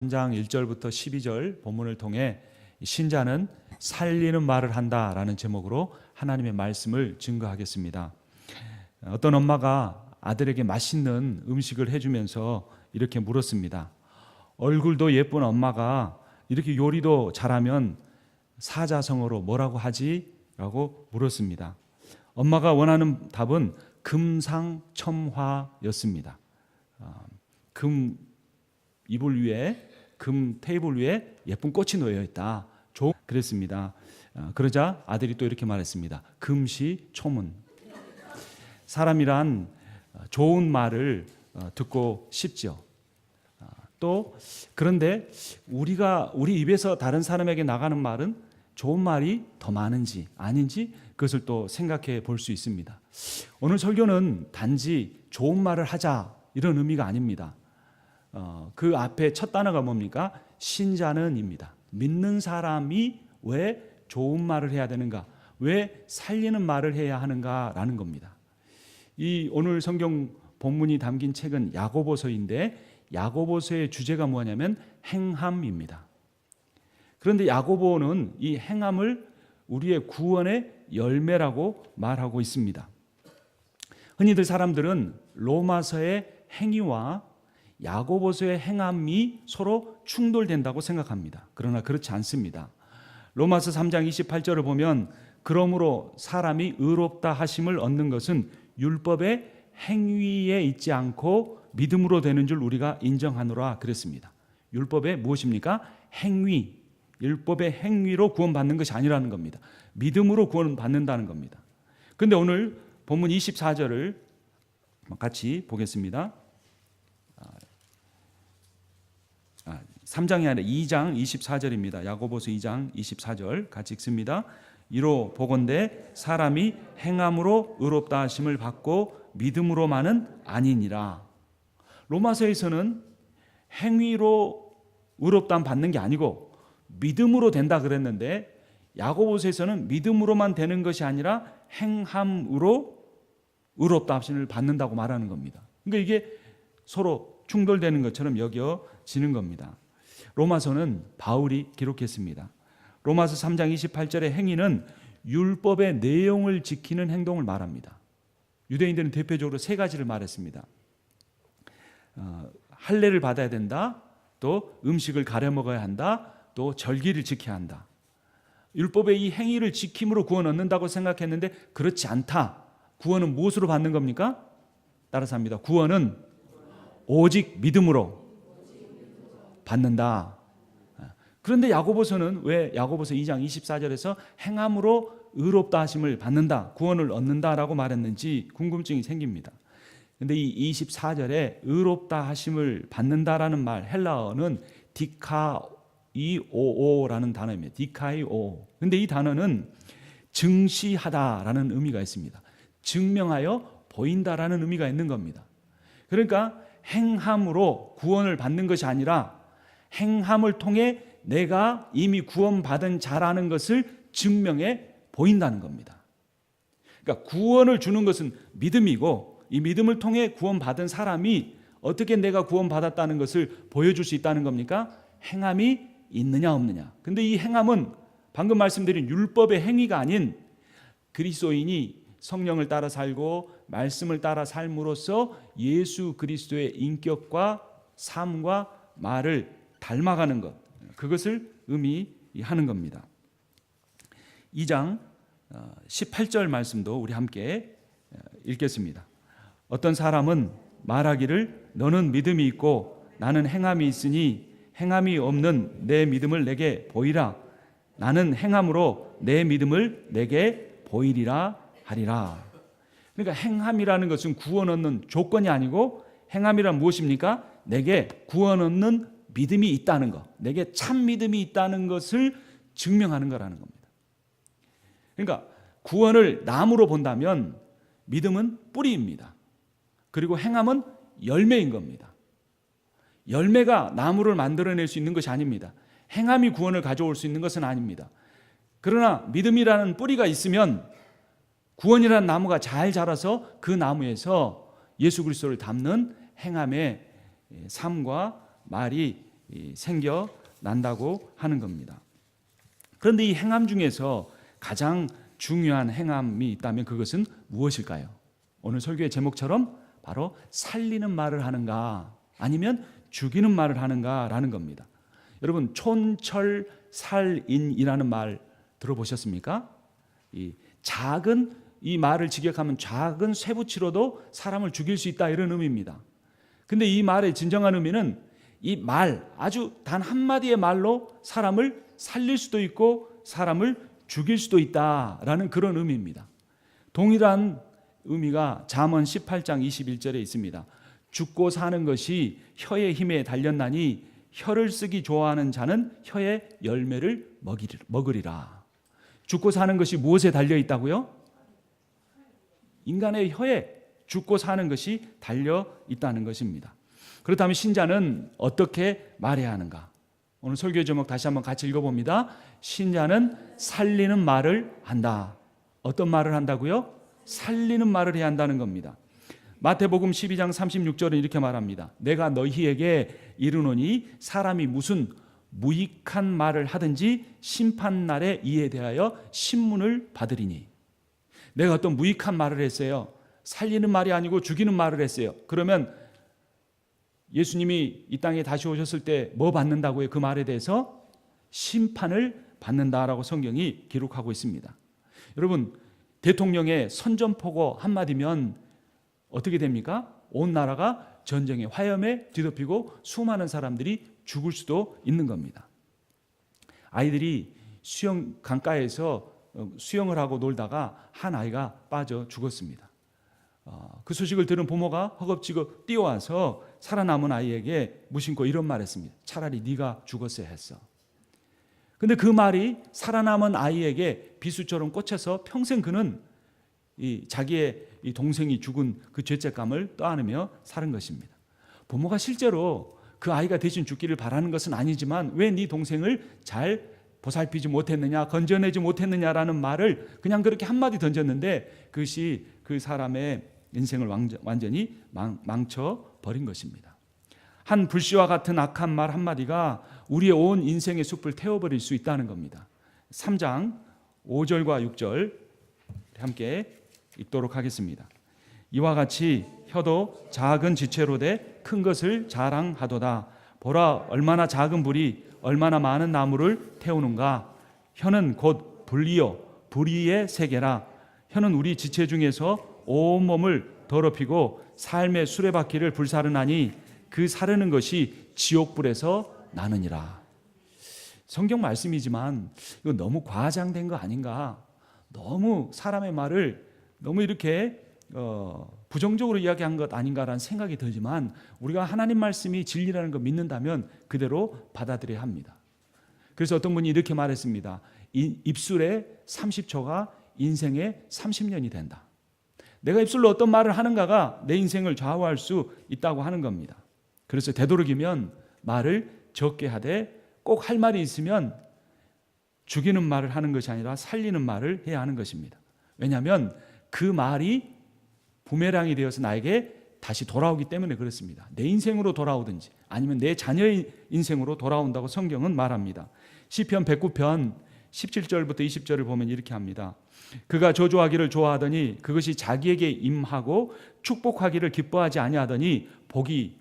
3장 1절부터 12절 본문을 통해 신자는 살리는 말을 한다라는 제목으로 하나님의 말씀을 증거하겠습니다. 어떤 엄마가 아들에게 맛있는 음식을 해주면서 이렇게 물었습니다. 얼굴도 예쁜 엄마가 이렇게 요리도 잘하면 사자성어로 뭐라고 하지? 라고 물었습니다. 엄마가 원하는 답은 금상첨화였습니다. 금 이불 위에, 금 테이블 위에 예쁜 꽃이 놓여 있다. 그랬습니다. 그러자 아들이 또 이렇게 말했습니다. 금시초문. 사람이란 좋은 말을 듣고 싶죠. 또 그런데 우리 입에서 다른 사람에게 나가는 말은 좋은 말이 더 많은지 아닌지 그것을 또 생각해 볼 수 있습니다. 오늘 설교는 단지 좋은 말을 하자 이런 의미가 아닙니다. 그 앞에 첫 단어가 뭡니까? 신자는입니다. 믿는 사람이 왜 좋은 말을 해야 되는가? 왜 살리는 말을 해야 하는가라는 겁니다. 이 오늘 성경 본문이 담긴 책은 야고보서인데 야고보서의 주제가 뭐냐면 행함입니다. 그런데 야고보는 이 행함을 우리의 구원의 열매라고 말하고 있습니다. 흔히들 사람들은 로마서의 행위와 야고보서의 행함이 서로 충돌된다고 생각합니다. 그러나 그렇지 않습니다. 로마서 3장 28절을 보면 그러므로 사람이 의롭다 하심을 얻는 것은 율법의 행위에 있지 않고 믿음으로 되는 줄 우리가 인정하노라 그랬습니다. 율법의 무엇입니까? 행위. 율법의 행위로 구원받는 것이 아니라는 겁니다. 믿음으로 구원받는다는 겁니다. 그런데 오늘 본문 24절을 같이 보겠습니다. 3장이 아니라 2장 24절입니다. 야고보서 2장 24절 같이 읽습니다. 이로 보건대 사람이 행함으로 의롭다 하심을 받고 믿음으로만은 아니니라. 로마서에서는 행위로 의롭다 받는 게 아니고 믿음으로 된다 그랬는데 야고보서에서는 믿음으로만 되는 것이 아니라 행함으로 의롭다 하심을 받는다고 말하는 겁니다. 그러니까 이게 서로 충돌되는 것처럼 여겨지는 겁니다. 로마서는 바울이 기록했습니다. 로마서 3장 28절의 행위는 율법의 내용을 지키는 행동을 말합니다. 유대인들은 대표적으로 세 가지를 말했습니다. 할례를 받아야 된다, 또 음식을 가려 먹어야 한다, 또 절기를 지켜야 한다. 율법의 이 행위를 지킴으로 구원 얻는다고 생각했는데 그렇지 않다. 구원은 무엇으로 받는 겁니까? 따라서 합니다. 구원은 오직 믿음으로 받는다. 그런데 야고보서는 왜 야고보서 2장 24절에서 행함으로 의롭다 하심을 받는다, 구원을 얻는다라고 말했는지 궁금증이 생깁니다. 그런데 이 24절에 의롭다 하심을 받는다라는 말 헬라어는 디카이오라는 단어입니다. 디카이오. 그런데 이 단어는 증시하다라는 의미가 있습니다. 증명하여 보인다라는 의미가 있는 겁니다. 그러니까 행함으로 구원을 받는 것이 아니라 행함을 통해 내가 이미 구원받은 자라는 것을 증명해 보인다는 겁니다. 그러니까 구원을 주는 것은 믿음이고 이 믿음을 통해 구원받은 사람이 어떻게 내가 구원받았다는 것을 보여줄 수 있다는 겁니까? 행함이 있느냐 없느냐. 근데 이 행함은 방금 말씀드린 율법의 행위가 아닌 그리스도인이 성령을 따라 살고 말씀을 따라 삶으로써 예수 그리스도의 인격과 삶과 말을 닮아가는 것, 그것을 의미하는 겁니다. 2장 18절 말씀도 우리 함께 읽겠습니다. 어떤 사람은 말하기를 너는 믿음이 있고 나는 행함이 있으니 행함이 없는 내 믿음을 내게 보이라. 나는 행함으로 내 믿음을 내게 보이리라 하리라. 그러니까 행함이라는 것은 구원 얻는 조건이 아니고 행함이란 무엇입니까? 내게 구원 얻는 믿음이 있다는 것, 내게 참 믿음이 있다는 것을 증명하는 거라는 겁니다. 그러니까 구원을 나무로 본다면 믿음은 뿌리입니다. 그리고 행함은 열매인 겁니다. 열매가 나무를 만들어낼 수 있는 것이 아닙니다. 행함이 구원을 가져올 수 있는 것은 아닙니다. 그러나 믿음이라는 뿌리가 있으면 구원이라는 나무가 잘 자라서 그 나무에서 예수 그리스도를 담는 행함의 삶과 말이 생겨난다고 하는 겁니다. 그런데 이 행함 중에서 가장 중요한 행함이 있다면 그것은 무엇일까요? 오늘 설교의 제목처럼 바로 살리는 말을 하는가 아니면 죽이는 말을 하는가라는 겁니다. 여러분 촌철살인이라는 말 들어보셨습니까? 이 말을 직역하면 작은 쇠붙이로도 사람을 죽일 수 있다 이런 의미입니다. 근데 이 말의 진정한 의미는 이 말 아주 단 한마디의 말로 사람을 살릴 수도 있고 사람을 죽일 수도 있다라는 그런 의미입니다. 동일한 의미가 잠언 18장 21절에 있습니다. 죽고 사는 것이 혀의 힘에 달렸나니 혀를 쓰기 좋아하는 자는 혀의 열매를 먹으리라. 죽고 사는 것이 무엇에 달려 있다고요? 인간의 혀에 죽고 사는 것이 달려 있다는 것입니다. 그렇다면 신자는 어떻게 말해야 하는가? 오늘 설교 제목 다시 한번 같이 읽어봅니다. 신자는 살리는 말을 한다. 어떤 말을 한다고요? 살리는 말을 해야 한다는 겁니다. 마태복음 12장 36절은 이렇게 말합니다. 내가 너희에게 이르노니 사람이 무슨 무익한 말을 하든지 심판날에 이에 대하여 신문을 받으리니. 내가 어떤 무익한 말을 했어요. 살리는 말이 아니고 죽이는 말을 했어요. 그러면 예수님이 이 땅에 다시 오셨을 때 뭐 받는다고요? 그 말에 대해서 심판을 받는다라고 성경이 기록하고 있습니다. 여러분 대통령의 선전포고 한마디면 어떻게 됩니까? 온 나라가 전쟁의 화염에 뒤덮이고 수많은 사람들이 죽을 수도 있는 겁니다. 아이들이 강가에서 수영을 하고 놀다가 한 아이가 빠져 죽었습니다. 그 소식을 들은 부모가 허겁지겁 뛰어와서 살아남은 아이에게 무심코 이런 말했습니다. 차라리 네가 죽었어야 했어. 근데 그 말이 살아남은 아이에게 비수처럼 꽂혀서 평생 그는 자기의 동생이 죽은 그 죄책감을 떠안으며 사는 것입니다. 부모가 실제로 그 아이가 대신 죽기를 바라는 것은 아니지만 왜 네 동생을 잘 보살피지 못했느냐, 건져내지 못했느냐라는 말을 그냥 그렇게 한마디 던졌는데 그것이 그 사람의 인생을 완전히 망쳐버린 것입니다. 한 불씨와 같은 악한 말 한마디가 우리의 온 인생의 숲을 태워버릴 수 있다는 겁니다. 3장 5절과 6절 함께 읽도록 하겠습니다. 이와 같이 혀도 작은 지체로 돼 큰 것을 자랑하도다. 보라 얼마나 작은 불이 얼마나 많은 나무를 태우는가. 혀는 곧 불이요 불의의 세계라. 혀는 우리 지체 중에서 온몸을 더럽히고 삶의 수레바퀴를 불사르나니 그 사르는 것이 지옥불에서 나느니라. 성경 말씀이지만 이거 너무 과장된 거 아닌가? 너무 사람의 말을 너무 이렇게 부정적으로 이야기한 것 아닌가라는 생각이 들지만 우리가 하나님 말씀이 진리라는 걸 믿는다면 그대로 받아들여야 합니다. 그래서 어떤 분이 이렇게 말했습니다. 입술의 30초가 인생의 30년이 된다. 내가 입술로 어떤 말을 하는가가 내 인생을 좌우할 수 있다고 하는 겁니다. 그래서 되도록이면 말을 적게 하되 꼭 할 말이 있으면 죽이는 말을 하는 것이 아니라 살리는 말을 해야 하는 것입니다. 왜냐하면 그 말이 부메랑이 되어서 나에게 다시 돌아오기 때문에 그렇습니다. 내 인생으로 돌아오든지 아니면 내 자녀의 인생으로 돌아온다고 성경은 말합니다. 시편 109편 17절부터 20절을 보면 이렇게 합니다. 그가 저주하기를 좋아하더니 그것이 자기에게 임하고 축복하기를 기뻐하지 아니하더니 복이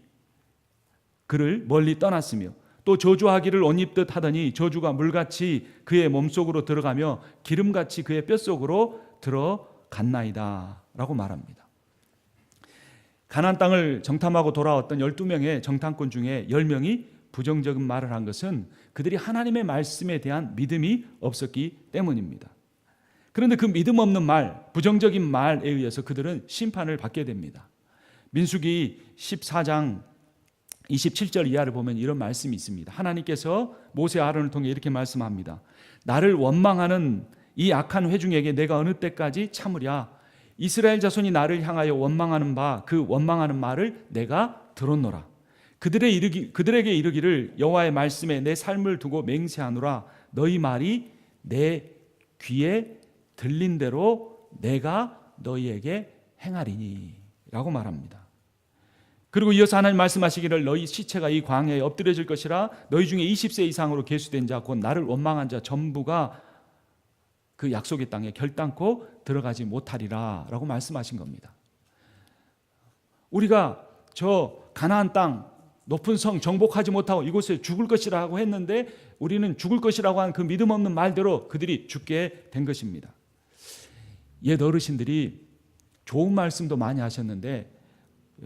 그를 멀리 떠났으며 또 저주하기를 옷 입듯 하더니 저주가 물같이 그의 몸속으로 들어가며 기름같이 그의 뼛속으로 들어갔나이다 라고 말합니다. 가나안 땅을 정탐하고 돌아왔던 12명의 정탐꾼 중에 10명이 부정적인 말을 한 것은 그들이 하나님의 말씀에 대한 믿음이 없었기 때문입니다. 그런데 그 믿음 없는 말, 부정적인 말에 의해서 그들은 심판을 받게 됩니다. 민수기 14장 27절 이하를 보면 이런 말씀이 있습니다. 하나님께서 모세 아론을 통해 이렇게 말씀합니다. 나를 원망하는 이 악한 회중에게 내가 어느 때까지 참으랴. 이스라엘 자손이 나를 향하여 원망하는 바 그 원망하는 말을 내가 들었노라. 그들에게 이르기를 여호와의 말씀에 내 삶을 두고 맹세하노라. 너희 말이 내 귀에 들린 대로 내가 너희에게 행하리니 라고 말합니다. 그리고 이어서 하나님 말씀하시기를 너희 시체가 이 광야에 엎드려질 것이라 너희 중에 20세 이상으로 계수된 자 곧 나를 원망한 자 전부가 그 약속의 땅에 결단코 들어가지 못하리라 라고 말씀하신 겁니다. 우리가 저 가나안 땅 높은 성 정복하지 못하고 이곳에 죽을 것이라고 했는데 우리는 죽을 것이라고 한 그 믿음 없는 말대로 그들이 죽게 된 것입니다. 옛 어르신들이 좋은 말씀도 많이 하셨는데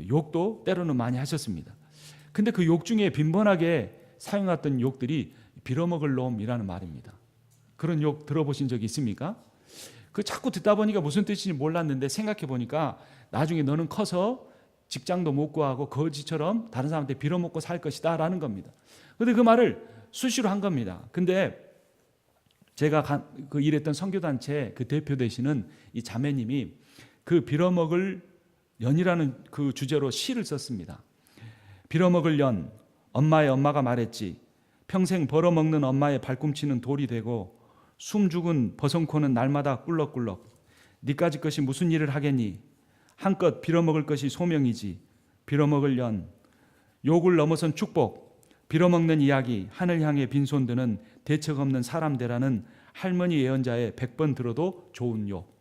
욕도 때로는 많이 하셨습니다. 근데 그 욕 중에 빈번하게 사용했던 욕들이 빌어먹을 놈이라는 말입니다. 그런 욕 들어보신 적이 있습니까? 그 자꾸 듣다 보니까 무슨 뜻인지 몰랐는데 생각해 보니까 나중에 너는 커서 직장도 못 구하고 거지처럼 다른 사람한테 빌어먹고 살 것이다 라는 겁니다. 그런데 그 말을 수시로 한 겁니다. 근데 제가 그 일했던 선교단체 그 대표 되시는 이 자매님이 그 빌어먹을 연이라는 그 주제로 시를 썼습니다. 빌어먹을 연, 엄마의 엄마가 말했지. 평생 벌어먹는 엄마의 발꿈치는 돌이 되고 숨 죽은 버선코는 날마다 꿀럭꿀럭. 니까지 것이 무슨 일을 하겠니? 한껏 빌어먹을 것이 소명이지. 빌어먹을 연, 욕을 넘어선 축복. 빌어먹는 이야기, 하늘 향해 빈손 드는 대책 없는 사람 되라는 할머니 예언자의 100번 들어도 좋은 욕.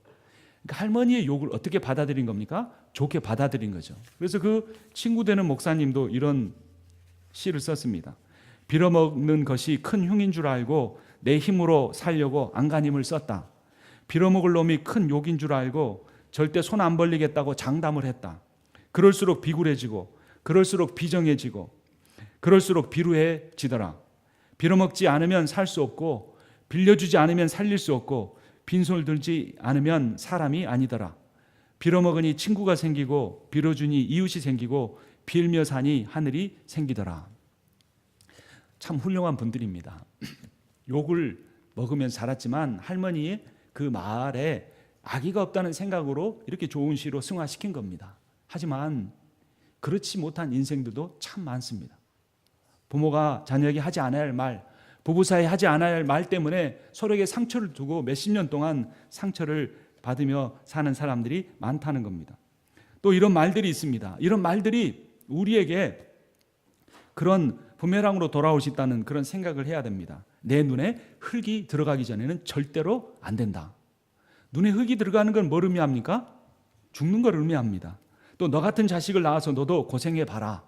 그러니까 할머니의 욕을 어떻게 받아들인 겁니까? 좋게 받아들인 거죠. 그래서 그 친구 되는 목사님도 이런 시를 썼습니다. 빌어먹는 것이 큰 흉인 줄 알고 내 힘으로 살려고 안간힘을 썼다. 빌어먹을 놈이 큰 욕인 줄 알고 절대 손 안 벌리겠다고 장담을 했다. 그럴수록 비굴해지고 그럴수록 비정해지고 그럴수록 비루해지더라. 빌어먹지 않으면 살 수 없고 빌려주지 않으면 살릴 수 없고 빈손을 들지 않으면 사람이 아니더라. 빌어먹으니 친구가 생기고 빌어주니 이웃이 생기고 빌며 사니 하늘이 생기더라. 참 훌륭한 분들입니다. 욕을 먹으면서 자랐지만 할머니의 그 말에 악의가 없다는 생각으로 이렇게 좋은 시로 승화시킨 겁니다. 하지만 그렇지 못한 인생들도 참 많습니다. 부모가 자녀에게 하지 않아야 할 말, 부부 사이에 하지 않아야 할 말 때문에 서로에게 상처를 두고 몇십 년 동안 상처를 받으며 사는 사람들이 많다는 겁니다. 또 이런 말들이 있습니다. 이런 말들이 우리에게 그런 부메랑으로 돌아올 수 있다는 그런 생각을 해야 됩니다. 내 눈에 흙이 들어가기 전에는 절대로 안 된다. 눈에 흙이 들어가는 건 뭘 의미합니까? 죽는 걸 의미합니다. 또 너 같은 자식을 낳아서 너도 고생해 봐라.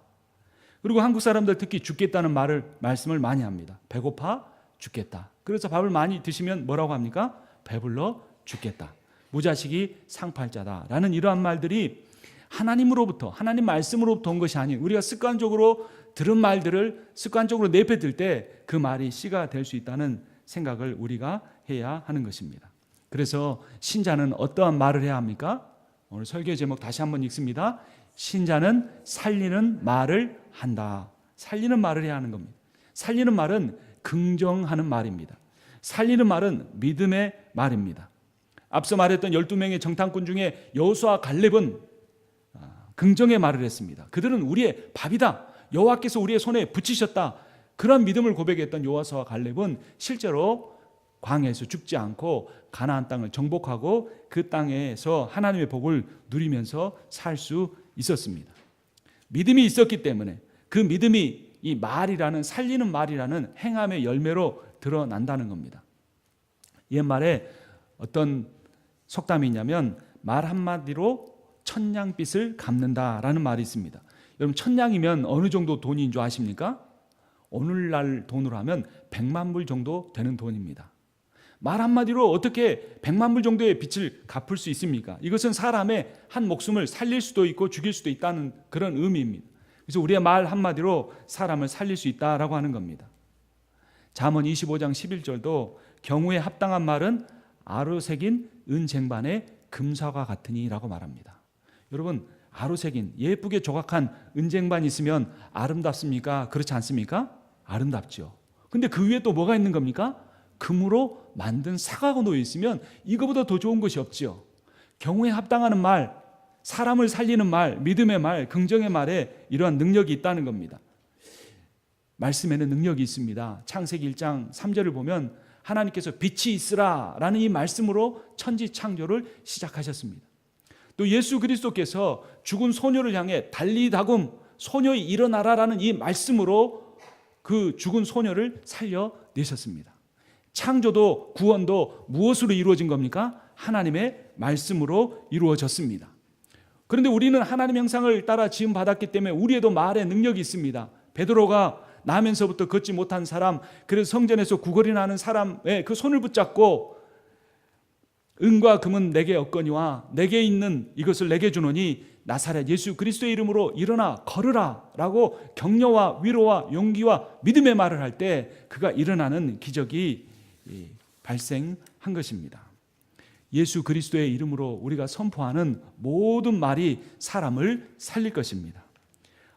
그리고 한국 사람들 특히 죽겠다는 말씀을 많이 합니다. 배고파 죽겠다. 그래서 밥을 많이 드시면 뭐라고 합니까? 배불러 죽겠다. 무자식이 상팔자다라는 이러한 말들이 하나님으로부터, 하나님 말씀으로부터 온 것이 아닌 우리가 습관적으로 들은 말들을 습관적으로 내뱉을 때 그 말이 씨가 될 수 있다는 생각을 우리가 해야 하는 것입니다. 그래서 신자는 어떠한 말을 해야 합니까? 오늘 설교 제목 다시 한번 읽습니다. 신자는 살리는 말을 한다. 살리는 말을 해야 하는 겁니다. 살리는 말은 긍정하는 말입니다. 살리는 말은 믿음의 말입니다. 앞서 말했던 12명의 정탐꾼 중에 여호수아와 갈렙은 긍정의 말을 했습니다. 그들은 우리의 밥이다. 여호와께서 우리의 손에 붙이셨다. 그런 믿음을 고백했던 여호수아와 갈렙은 실제로 광야에서 죽지 않고 가나안 땅을 정복하고 그 땅에서 하나님의 복을 누리면서 살 수 있었습니다. 믿음이 있었기 때문에 그 믿음이 이 말이라는 살리는 말이라는 행함의 열매로 드러난다는 겁니다. 옛말에 어떤 속담이 있냐면 말 한마디로 천냥빚을 갚는다라는 말이 있습니다. 여러분 천냥이면 어느 정도 돈인 줄 아십니까? 오늘날 돈으로 하면 100만 불 정도 되는 돈입니다. 말 한마디로 어떻게 100만 불 정도의 빚을 갚을 수 있습니까? 이것은 사람의 한 목숨을 살릴 수도 있고 죽일 수도 있다는 그런 의미입니다. 그래서 우리의 말 한마디로 사람을 살릴 수 있다라고 하는 겁니다. 잠언 25장 11절도 경우에 합당한 말은 아로새긴 은쟁반의 금사과 같으니 라고 말합니다. 여러분 아로새긴 예쁘게 조각한 은쟁반이 있으면 아름답습니까? 그렇지 않습니까? 아름답죠. 근데 그 위에 또 뭐가 있는 겁니까? 금으로 만든 사과가 놓여 있으면 이거보다 더 좋은 것이 없지요. 경우에 합당하는 말, 사람을 살리는 말, 믿음의 말, 긍정의 말에 이러한 능력이 있다는 겁니다. 말씀에는 능력이 있습니다. 창세기 1장 3절을 보면 하나님께서 빛이 있으라 라는 이 말씀으로 천지 창조를 시작하셨습니다. 또 예수 그리스도께서 죽은 소녀를 향해 달리다금 소녀의 일어나라라는 이 말씀으로 그 죽은 소녀를 살려내셨습니다. 창조도 구원도 무엇으로 이루어진 겁니까? 하나님의 말씀으로 이루어졌습니다. 그런데 우리는 하나님의 형상을 따라 지음 받았기 때문에 우리에도 말의 능력이 있습니다. 베드로가 나면서부터 걷지 못한 사람, 그래서 성전에서 구걸이 나는 사람의 그 손을 붙잡고 은과 금은 내게 없거니와 내게 있는 이것을 내게 주노니 나사렛 예수 그리스도의 이름으로 일어나 걸으라 라고 격려와 위로와 용기와 믿음의 말을 할 때 그가 일어나는 기적이 발생한 것입니다. 예수 그리스도의 이름으로 우리가 선포하는 모든 말이 사람을 살릴 것입니다.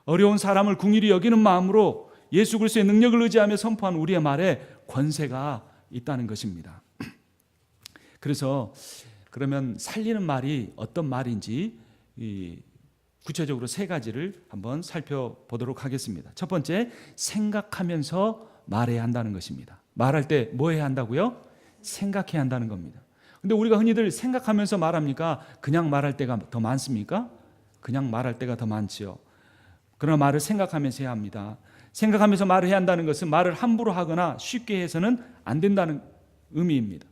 어려운 사람을 긍휼히 여기는 마음으로 예수 그리스도의 능력을 의지하며 선포한 우리의 말에 권세가 있다는 것입니다. 그래서 그러면 살리는 말이 어떤 말인지 구체적으로 세 가지를 한번 살펴보도록 하겠습니다. 첫 번째, 생각하면서 말해야 한다는 것입니다. 말할 때 뭐 해야 한다고요? 생각해야 한다는 겁니다. 근데 우리가 흔히들 생각하면서 말합니까? 그냥 말할 때가 더 많습니까? 그냥 말할 때가 더 많지요. 그러나 말을 생각하면서 해야 합니다. 생각하면서 말을 해야 한다는 것은 말을 함부로 하거나 쉽게 해서는 안 된다는 의미입니다.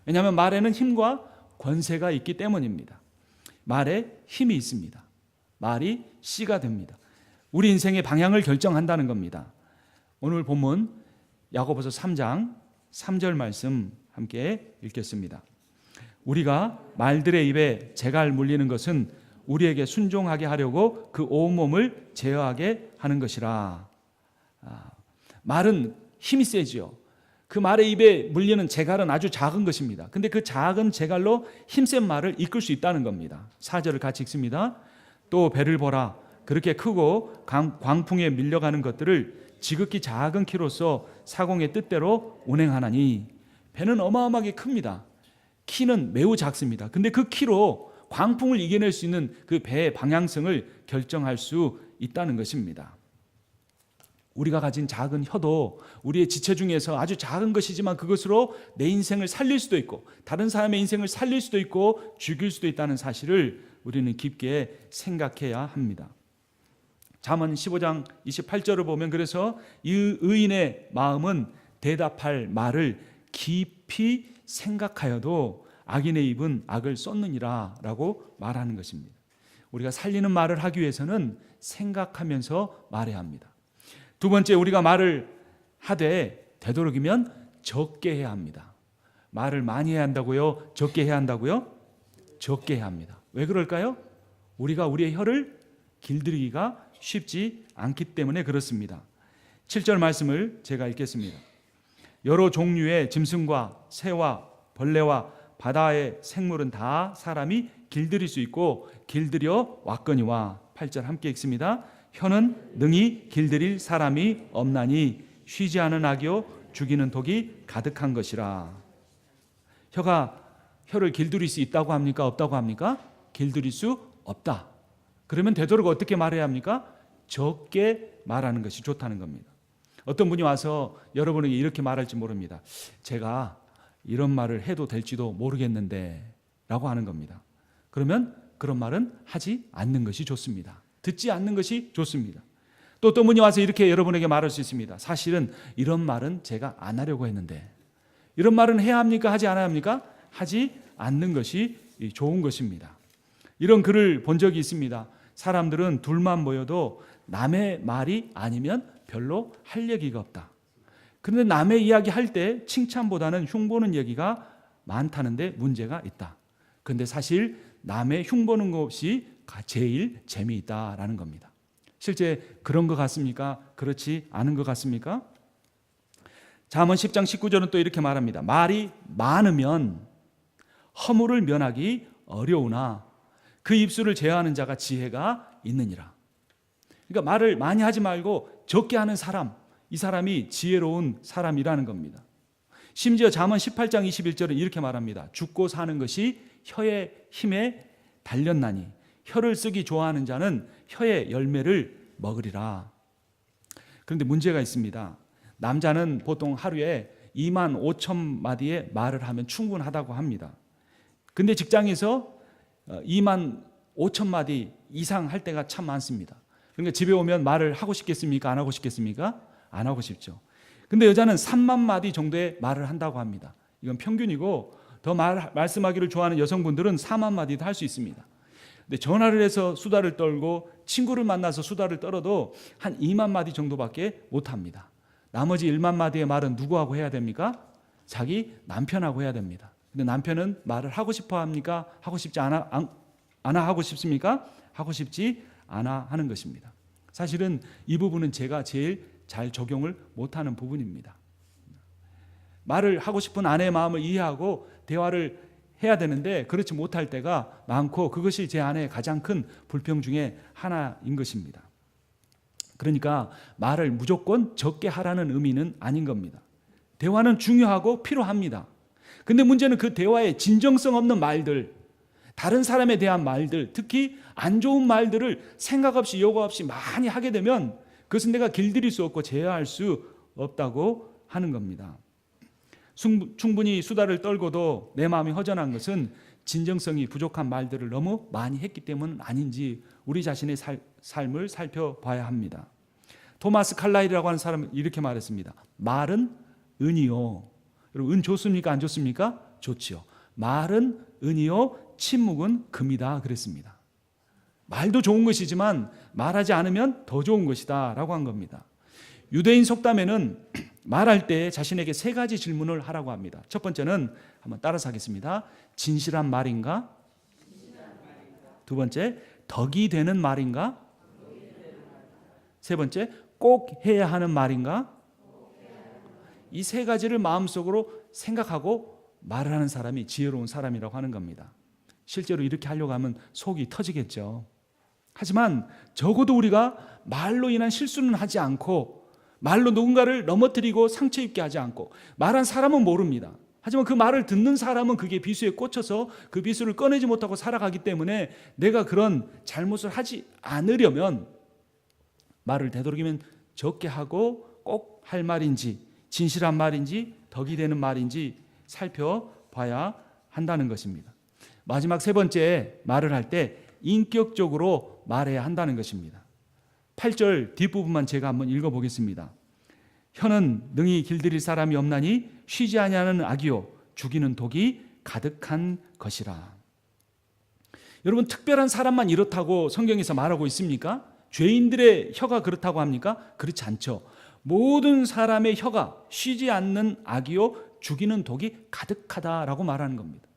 왜냐하면 말에는 힘과 권세가 있기 때문입니다. 말에 힘이 있습니다. 말이 씨가 됩니다. 우리 인생의 방향을 결정한다는 겁니다. 오늘 본문 야고보서 3장 3절 말씀 함께 읽겠습니다. 우리가 말들의 입에 재갈 물리는 것은 우리에게 순종하게 하려고 그 온몸을 제어하게 하는 것이라. 말은 힘이 세지요. 그 말의 입에 물리는 재갈은 아주 작은 것입니다. 근데 그 작은 재갈로 힘센 말을 이끌 수 있다는 겁니다. 4절을 같이 읽습니다. 또 배를 보라. 그렇게 크고 광풍에 밀려가는 것들을 지극히 작은 키로서 사공의 뜻대로 운행하나니. 배는 어마어마하게 큽니다. 키는 매우 작습니다. 근데 그 키로 광풍을 이겨낼 수 있는 그 배의 방향성을 결정할 수 있다는 것입니다. 우리가 가진 작은 혀도 우리의 지체 중에서 아주 작은 것이지만 그것으로 내 인생을 살릴 수도 있고 다른 사람의 인생을 살릴 수도 있고 죽일 수도 있다는 사실을 우리는 깊게 생각해야 합니다. 잠언 15장 28절을 보면 그래서 이 의인의 마음은 대답할 말을 깊이 생각하여도 악인의 입은 악을 쏟느니라 라고 말하는 것입니다. 우리가 살리는 말을 하기 위해서는 생각하면서 말해야 합니다. 두 번째, 우리가 말을 하되 되도록이면 적게 해야 합니다. 말을 많이 해야 한다고요? 적게 해야 한다고요? 적게 해야 합니다. 왜 그럴까요? 우리가 우리의 혀를 길들이기가 쉽지 않기 때문에 그렇습니다. 7절 말씀을 제가 읽겠습니다. 여러 종류의 짐승과 새와 벌레와 바다의 생물은 다 사람이 길들일 수 있고 길들여 왔거니와. 8절 함께 읽습니다. 혀는 능히 길들일 사람이 없나니 쉬지 않은 악이요 죽이는 독이 가득한 것이라. 혀를 길들일 수 있다고 합니까? 없다고 합니까? 길들일 수 없다. 그러면 되도록 어떻게 말해야 합니까? 적게 말하는 것이 좋다는 겁니다. 어떤 분이 와서 여러분에게 이렇게 말할지 모릅니다. 제가 이런 말을 해도 될지도 모르겠는데 라고 하는 겁니다. 그러면 그런 말은 하지 않는 것이 좋습니다. 듣지 않는 것이 좋습니다. 또 어떤 분이 와서 이렇게 여러분에게 말할 수 있습니다. 사실은 이런 말은 제가 안 하려고 했는데. 이런 말은 해야 합니까? 하지 않아야 합니까? 하지 않는 것이 좋은 것입니다. 이런 글을 본 적이 있습니다. 사람들은 둘만 모여도 남의 말이 아니면 별로 할 얘기가 없다. 그런데 남의 이야기 할 때 칭찬보다는 흉보는 얘기가 많다는데 문제가 있다. 그런데 사실 남의 흉보는 것이 제일 재미있다라는 겁니다. 실제 그런 것 같습니까? 그렇지 않은 것 같습니까? 잠언 10장 19절은 또 이렇게 말합니다. 말이 많으면 허물을 면하기 어려우나 그 입술을 제어하는 자가 지혜가 있느니라. 그러니까 말을 많이 하지 말고 적게 하는 사람, 이 사람이 지혜로운 사람이라는 겁니다. 심지어 잠언 18장 21절은 이렇게 말합니다. 죽고 사는 것이 혀의 힘에 달렸나니 혀를 쓰기 좋아하는 자는 혀의 열매를 먹으리라. 그런데 문제가 있습니다. 남자는 보통 하루에 2만 5천 마디의 말을 하면 충분하다고 합니다. 근데 직장에서 2만 5천 마디 이상 할 때가 참 많습니다. 그러니까 집에 오면 말을 하고 싶겠습니까? 안 하고 싶겠습니까? 안 하고 싶죠. 근데 여자는 3만 마디 정도의 말을 한다고 합니다. 이건 평균이고 더 말씀하기를 좋아하는 여성분들은 4만 마디도 할 수 있습니다. 근데 전화를 해서 수다를 떨고 친구를 만나서 수다를 떨어도 한 2만 마디 정도밖에 못합니다. 나머지 1만 마디의 말은 누구하고 해야 됩니까? 자기 남편하고 해야 됩니다. 근데 남편은 말을 하고 싶어 합니까? 하고 싶지 않아 하고 싶습니까? 하고 싶지 않아 하는 것입니다. 사실은 이 부분은 제가 제일 잘 적용을 못하는 부분입니다. 말을 하고 싶은 아내의 마음을 이해하고 대화를 해야 되는데 그렇지 못할 때가 많고 그것이 제 아내의 가장 큰 불평 중에 하나인 것입니다. 그러니까 말을 무조건 적게 하라는 의미는 아닌 겁니다. 대화는 중요하고 필요합니다. 근데 문제는 그 대화에 진정성 없는 말들, 다른 사람에 대한 말들, 특히 안 좋은 말들을 생각 없이 요구 없이 많이 하게 되면 그것은 내가 길들일 수 없고 제어할 수 없다고 하는 겁니다. 충분히 수다를 떨고도 내 마음이 허전한 것은 진정성이 부족한 말들을 너무 많이 했기 때문은 아닌지 우리 자신의 삶을 살펴봐야 합니다. 토마스 칼라일이라고 하는 사람은 이렇게 말했습니다. 말은 은이요. 여러분, 은 좋습니까? 안 좋습니까? 좋지요. 말은 은이요, 침묵은 금이다 그랬습니다. 말도 좋은 것이지만 말하지 않으면 더 좋은 것이다 라고 한 겁니다. 유대인 속담에는 말할 때 자신에게 3가지 질문을 하라고 합니다. 첫 번째는 한번 따라서 하겠습니다. 진실한 말인가? 두 번째, 덕이 되는 말인가? 세 번째, 꼭 해야 하는 말인가? 이 3가지를 마음속으로 생각하고 말을 하는 사람이 지혜로운 사람이라고 하는 겁니다. 실제로 이렇게 하려고 하면 속이 터지겠죠. 하지만 적어도 우리가 말로 인한 실수는 하지 않고 말로 누군가를 넘어뜨리고 상처 입게 하지 않고 말한 사람은 모릅니다. 하지만 그 말을 듣는 사람은 그게 비수에 꽂혀서 그 비수를 꺼내지 못하고 살아가기 때문에 내가 그런 잘못을 하지 않으려면 말을 되도록이면 적게 하고 꼭 할 말인지 진실한 말인지 덕이 되는 말인지 살펴봐야 한다는 것입니다. 마지막 3번째, 말을 할 때 인격적으로 말해야 한다는 것입니다. 8절 뒷부분만 제가 한번 읽어보겠습니다. 혀는 능히 길들일 사람이 없나니 쉬지 아니하는 악이요 죽이는 독이 가득한 것이라. 여러분, 특별한 사람만 이렇다고 성경에서 말하고 있습니까? 죄인들의 혀가 그렇다고 합니까? 그렇지 않죠. 모든 사람의 혀가 쉬지 않는 악이요 죽이는 독이 가득하다라고 말하는 겁니다.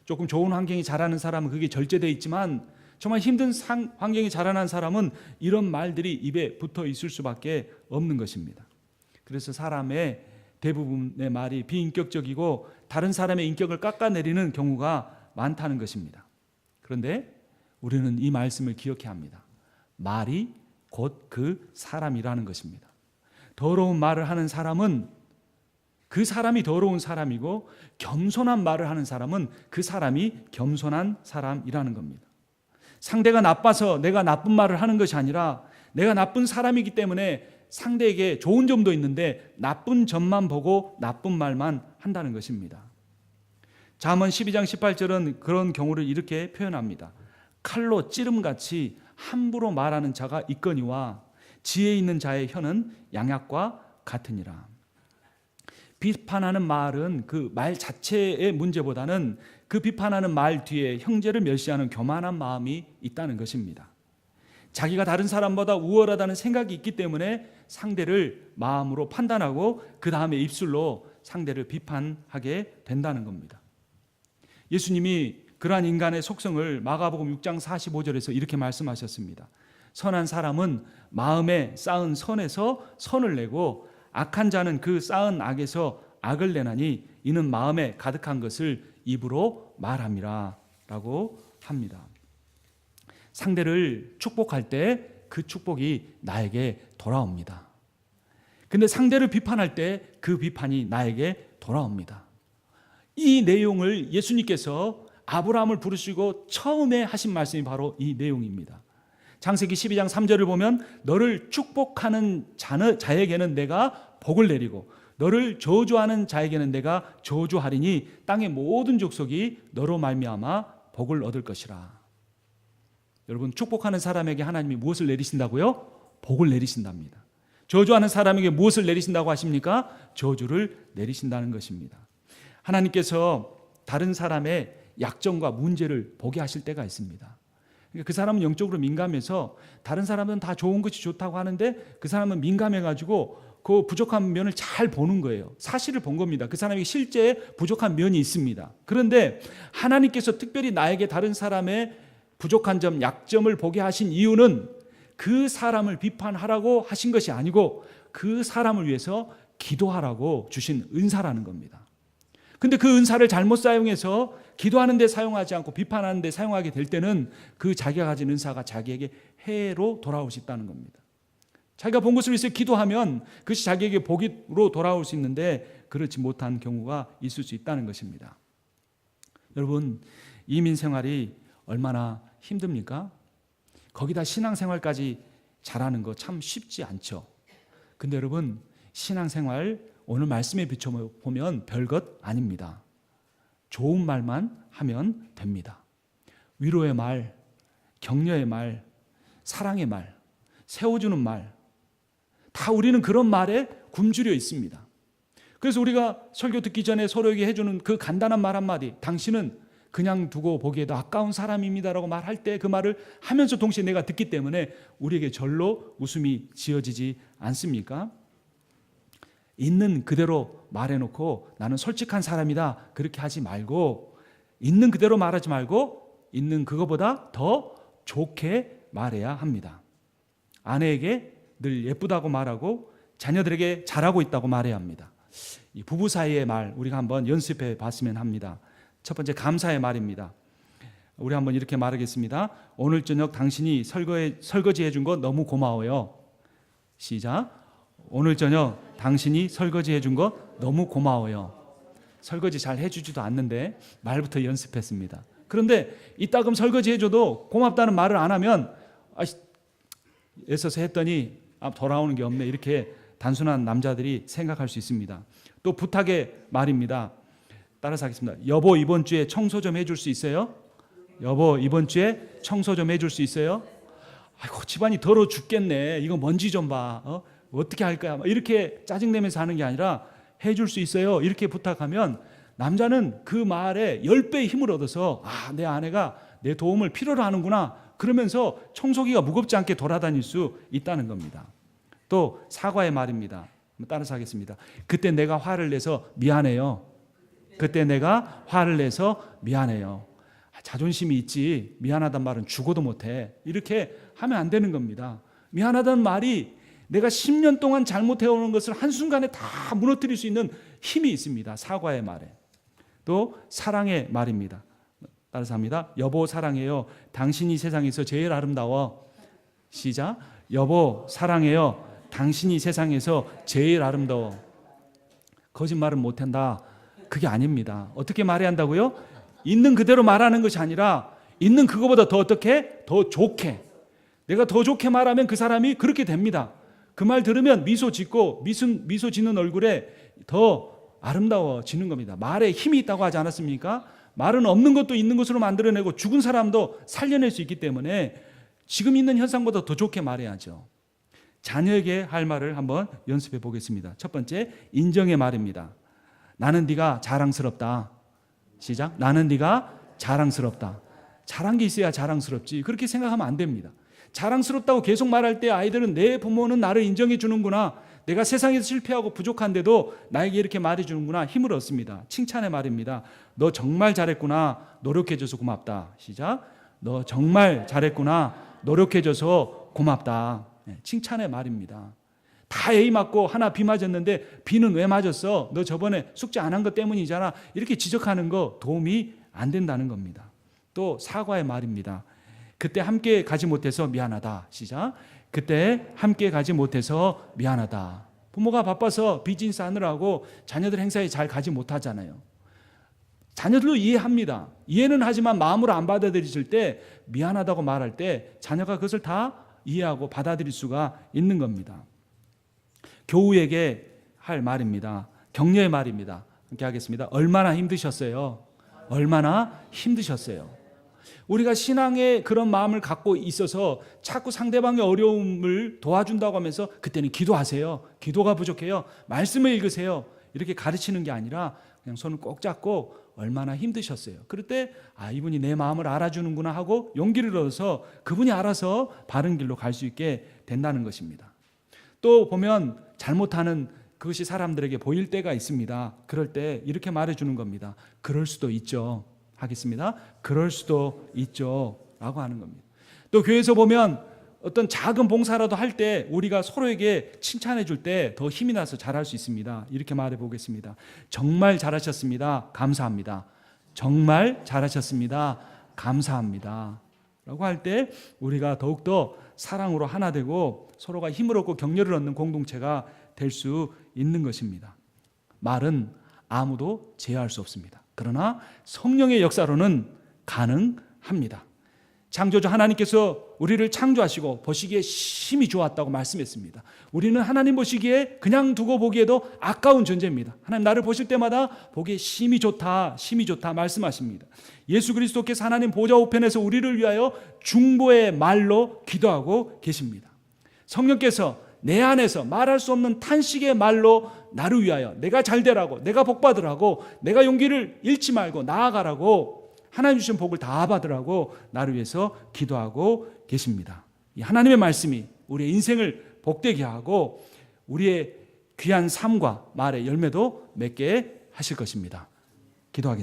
조금 좋은 환경이 자라는 사람은 그게 절제되어 있지만 정말 힘든 환경이 자라난 사람은 이런 말들이 입에 붙어 있을 수밖에 없는 것입니다. 그래서 사람의 대부분의 말이 비인격적이고 다른 사람의 인격을 깎아내리는 경우가 많다는 것입니다. 그런데 우리는 이 말씀을 기억해야 합니다. 말이 곧 그 사람이라는 것입니다. 더러운 말을 하는 사람은 그 사람이 더러운 사람이고 겸손한 말을 하는 사람은 그 사람이 겸손한 사람이라는 겁니다. 상대가 나빠서 내가 나쁜 말을 하는 것이 아니라 내가 나쁜 사람이기 때문에 상대에게 좋은 점도 있는데 나쁜 점만 보고 나쁜 말만 한다는 것입니다. 잠언 12장 18절은 그런 경우를 이렇게 표현합니다. 칼로 찌름같이 함부로 말하는 자가 있거니와 지혜 있는 자의 혀는 양약과 같으니라. 비판하는 말은 그 말 자체의 문제보다는 그 비판하는 말 뒤에 형제를 멸시하는 교만한 마음이 있다는 것입니다. 자기가 다른 사람보다 우월하다는 생각이 있기 때문에 상대를 마음으로 판단하고 그 다음에 입술로 상대를 비판하게 된다는 겁니다. 예수님이 그러한 인간의 속성을 마가복음 6장 45절에서 이렇게 말씀하셨습니다. 선한 사람은 마음에 쌓은 선에서 선을 내고 악한 자는 그 쌓은 악에서 악을 내나니 이는 마음에 가득한 것을 입으로 말함이라 라고 합니다. 상대를 축복할 때 그 축복이 나에게 돌아옵니다. 근데 상대를 비판할 때 그 비판이 나에게 돌아옵니다. 이 내용을 예수님께서 아브라함을 부르시고 처음에 하신 말씀이 바로 이 내용입니다. 창세기 12장 3절을 보면 너를 축복하는 자에게는 내가 복을 내리고 너를 저주하는 자에게는 내가 저주하리니 땅의 모든 족속이 너로 말미암아 복을 얻을 것이라. 여러분, 축복하는 사람에게 하나님이 무엇을 내리신다고요? 복을 내리신답니다. 저주하는 사람에게 무엇을 내리신다고 하십니까? 저주를 내리신다는 것입니다. 하나님께서 다른 사람의 약점과 문제를 보게 하실 때가 있습니다. 그러니까 그 사람은 영적으로 민감해서 다른 사람은 다 좋은 것이 좋다고 하는데 그 사람은 민감해가지고 그 부족한 면을 잘 보는 거예요. 사실을 본 겁니다. 그 사람에게 실제 부족한 면이 있습니다. 그런데 하나님께서 특별히 나에게 다른 사람의 부족한 점, 약점을 보게 하신 이유는 그 사람을 비판하라고 하신 것이 아니고 그 사람을 위해서 기도하라고 주신 은사라는 겁니다. 근데 그 은사를 잘못 사용해서 기도하는 데 사용하지 않고 비판하는 데 사용하게 될 때는 그 자기가 가진 은사가 자기에게 해로 돌아올 수 있다는 겁니다. 자기가 본 것을 위해서 기도하면 그것이 자기에게 복으로 돌아올 수 있는데 그렇지 못한 경우가 있을 수 있다는 것입니다. 여러분, 이민 생활이 얼마나 힘듭니까? 거기다 신앙생활까지 잘하는 거 참 쉽지 않죠. 근데 여러분, 신앙생활 오늘 말씀에 비춰보면 별것 아닙니다. 좋은 말만 하면 됩니다. 위로의 말, 격려의 말, 사랑의 말, 세워주는 말, 다 우리는 그런 말에 굶주려 있습니다. 그래서 우리가 설교 듣기 전에 서로에게 해주는 그 간단한 말 한마디, 당신은 그냥 두고 보기에도 아까운 사람입니다라고 말할 때 그 말을 하면서 동시에 내가 듣기 때문에 우리에게 절로 웃음이 지어지지 않습니까? 있는 그대로 말해놓고 나는 솔직한 사람이다 그렇게 하지 말고, 있는 그대로 말하지 말고 있는 그거보다 더 좋게 말해야 합니다. 아내에게 늘 예쁘다고 말하고 자녀들에게 잘하고 있다고 말해야 합니다. 이 부부 사이의 말 우리가 한번 연습해 봤으면 합니다. 첫 번째, 감사의 말입니다. 우리 한번 이렇게 말하겠습니다. 오늘 저녁 당신이 설거지 해준 거 너무 고마워요. 시작. 오늘 저녁 당신이 설거지 해준 거 너무 고마워요. 설거지 잘 해주지도 않는데 말부터 연습했습니다. 그런데 이따금 설거지 해줘도 고맙다는 말을 안 하면 애써서 했더니 돌아오는 게 없네, 이렇게 단순한 남자들이 생각할 수 있습니다. 또 부탁의 말입니다. 따라서 하겠습니다. 여보, 이번 주에 청소 좀 해줄 수 있어요? 여보, 이번 주에 청소 좀 해줄 수 있어요? 아이고, 집안이 더러워 죽겠네, 이거 먼지 좀 봐, 어떻게 할 거야, 이렇게 짜증내면서 하는 게 아니라 해줄 수 있어요 이렇게 부탁하면 남자는 그 말에 10배의 힘을 얻어서 내 아내가 내 도움을 필요로 하는구나, 그러면서 청소기가 무겁지 않게 돌아다닐 수 있다는 겁니다. 또 사과의 말입니다. 따라서 하겠습니다. 그때 내가 화를 내서 미안해요. 그때 내가 화를 내서 미안해요. 자존심이 있지 미안하단 말은 죽어도 못해, 이렇게 하면 안 되는 겁니다. 미안하다는 말이 내가 10년 동안 잘못해오는 것을 한순간에 다 무너뜨릴 수 있는 힘이 있습니다. 사과의 말에. 또 사랑의 말입니다. 따라서 합니다. 여보, 사랑해요. 당신이 세상에서 제일 아름다워. 시작. 여보, 사랑해요. 당신이 세상에서 제일 아름다워. 거짓말은 못한다, 그게 아닙니다. 어떻게 말해야 한다고요? 있는 그대로 말하는 것이 아니라 있는 그거보다 더 어떻게? 더 좋게. 내가 더 좋게 말하면 그 사람이 그렇게 됩니다. 그 말 들으면 미소 짓고 미소 짓는 얼굴에 더 아름다워지는 겁니다. 말에 힘이 있다고 하지 않았습니까? 말은 없는 것도 있는 것으로 만들어내고 죽은 사람도 살려낼 수 있기 때문에 지금 있는 현상보다 더 좋게 말해야죠. 자녀에게 할 말을 한번 연습해 보겠습니다. 첫 번째, 인정의 말입니다. 나는 네가 자랑스럽다. 시작. 나는 네가 자랑스럽다. 잘한 게 있어야 자랑스럽지, 그렇게 생각하면 안 됩니다. 자랑스럽다고 계속 말할 때 아이들은 내 부모는 나를 인정해 주는구나, 내가 세상에서 실패하고 부족한데도 나에게 이렇게 말해 주는구나, 힘을 얻습니다. 칭찬의 말입니다. 너 정말 잘했구나, 노력해줘서 고맙다. 시작. 너 정말 잘했구나, 노력해줘서 고맙다. 칭찬의 말입니다. 다 A 맞고 하나 B 맞았는데 B는 왜 맞았어? 너 저번에 숙제 안 한 것 때문이잖아, 이렇게 지적하는 거 도움이 안 된다는 겁니다. 또 사과의 말입니다. 그때 함께 가지 못해서 미안하다. 시작. 그때 함께 가지 못해서 미안하다. 부모가 바빠서 비즈니스 하느라고 자녀들 행사에 잘 가지 못하잖아요. 자녀들도 이해합니다. 이해는 하지만 마음으로 안 받아들이실 때, 미안하다고 말할 때 자녀가 그것을 다 이해하고 받아들일 수가 있는 겁니다. 교우에게 할 말입니다. 격려의 말입니다. 함께 하겠습니다. 얼마나 힘드셨어요? 얼마나 힘드셨어요? 우리가 신앙의 그런 마음을 갖고 있어서 자꾸 상대방의 어려움을 도와준다고 하면서 그때는 기도하세요. 기도가 부족해요. 말씀을 읽으세요. 이렇게 가르치는 게 아니라 그냥 손을 꼭 잡고 얼마나 힘드셨어요. 그럴 때 이분이 내 마음을 알아주는구나 하고 용기를 얻어서 그분이 알아서 바른 길로 갈 수 있게 된다는 것입니다. 또 보면 잘못하는 그것이 사람들에게 보일 때가 있습니다. 그럴 때 이렇게 말해주는 겁니다. 그럴 수도 있죠. 하겠습니다. 그럴 수도 있죠. 라고 하는 겁니다. 또 교회에서 보면 어떤 작은 봉사라도 할 때 우리가 서로에게 칭찬해 줄 때 더 힘이 나서 잘할 수 있습니다. 이렇게 말해 보겠습니다. 정말 잘하셨습니다. 감사합니다. 정말 잘하셨습니다. 감사합니다. 라고 할 때 우리가 더욱더 사랑으로 하나 되고 서로가 힘을 얻고 격려를 얻는 공동체가 될 수 있는 것입니다. 말은 아무도 제어할 수 없습니다. 그러나 성령의 역사로는 가능합니다. 창조주 하나님께서 우리를 창조하시고 보시기에 심히 좋았다고 말씀했습니다. 우리는 하나님 보시기에 그냥 두고 보기에도 아까운 존재입니다. 하나님 나를 보실 때마다 보기에 심히 좋다, 심히 좋다 말씀하십니다. 예수 그리스도께서 하나님 보좌 우편에서 우리를 위하여 중보의 말로 기도하고 계십니다. 성령께서 내 안에서 말할 수 없는 탄식의 말로 나를 위하여 내가 잘 되라고, 내가 복 받으라고, 내가 용기를 잃지 말고 나아가라고, 하나님 주신 복을 다 받으라고 나를 위해서 기도하고 계십니다. 이 하나님의 말씀이 우리의 인생을 복되게 하고 우리의 귀한 삶과 말의 열매도 맺게 하실 것입니다. 기도하겠습니다.